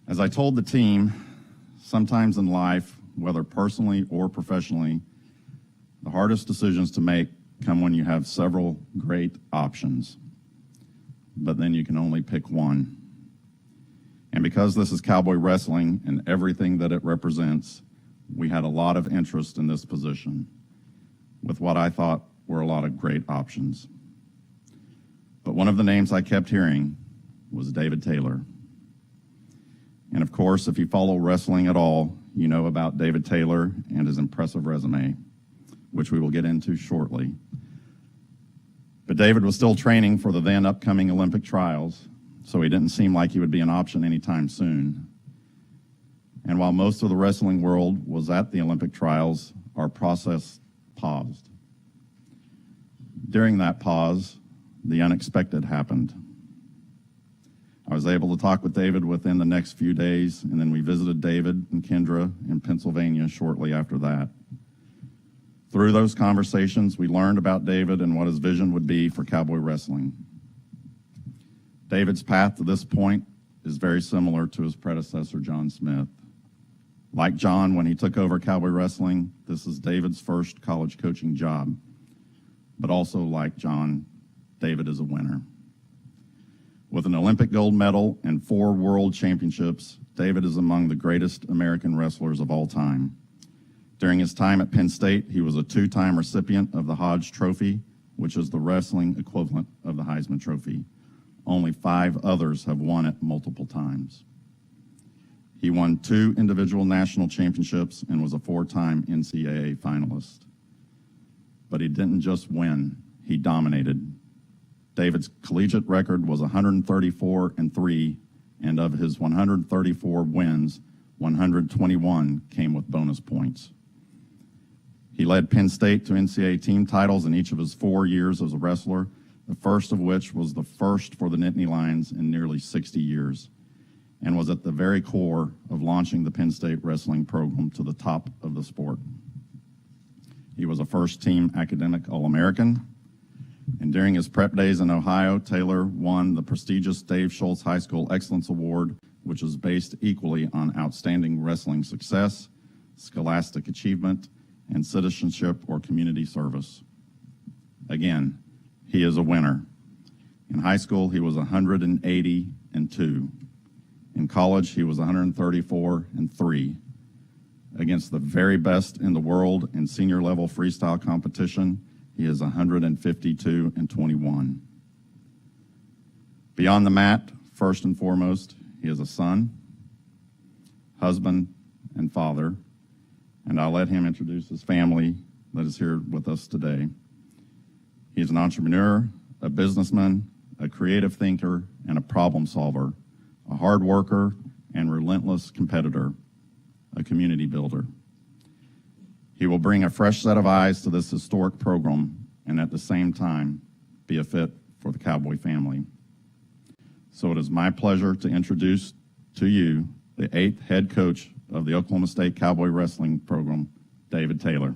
As I told the team, sometimes in life, whether personally or professionally, the hardest decisions to make come when you have several great options, but then you can only pick one. And because this is cowboy wrestling and everything that it represents, we had a lot of interest in this position with what I thought were a lot of great options. But one of the names I kept hearing was David Taylor. And of course, if you follow wrestling at all, you know about David Taylor and his impressive resume, which we will get into shortly. But David was still training for the then upcoming Olympic trials, so he didn't seem like he would be an option anytime soon. And while most of the wrestling world was at the Olympic trials, our process paused. During that pause, the unexpected happened. I was able to talk with David within the next few days, and then we visited David and Kendra in Pennsylvania shortly after that. Through those conversations, we learned about David and what his vision would be for cowboy wrestling. David's path to this point is very similar to his predecessor, John Smith. Like John, when he took over cowboy wrestling, this is David's first college coaching job. But also like John, David is a winner. With an Olympic gold medal and 4 world championships, David is among the greatest American wrestlers of all time. During his time at Penn State, he was a 2-time recipient of the Hodge Trophy, which is the wrestling equivalent of the Heisman Trophy. Only 5 others have won it multiple times. He won 2 individual national championships and was a 4-time NCAA finalist. But he didn't just win, he dominated. David's collegiate record was 134-3, and of his 134 wins, 121 came with bonus points. He led Penn State to NCAA team titles in each of his 4 years as a wrestler, the first of which was the first for the Nittany Lions in nearly 60 years, and was at the very core of launching the Penn State wrestling program to the top of the sport. He was a first-team academic All-American, and during his prep days in Ohio, Taylor won the prestigious Dave Schultz High School Excellence Award, which is based equally on outstanding wrestling success, scholastic achievement, and citizenship or community service. Again, he is a winner. In high school, he was 180-2. In college, he was 134-3. Against the very best in the world in senior level freestyle competition, he is 152-21. Beyond the mat, first and foremost, he is a son, husband, and father, and I'll let him introduce his family that is here with us today. He is an entrepreneur, a businessman, a creative thinker, and a problem solver, a hard worker and relentless competitor, a community builder. He will bring a fresh set of eyes to this historic program and at the same time be a fit for the Cowboy family. So it is my pleasure to introduce to you the 8th head coach of the Oklahoma State Cowboy Wrestling Program, David Taylor.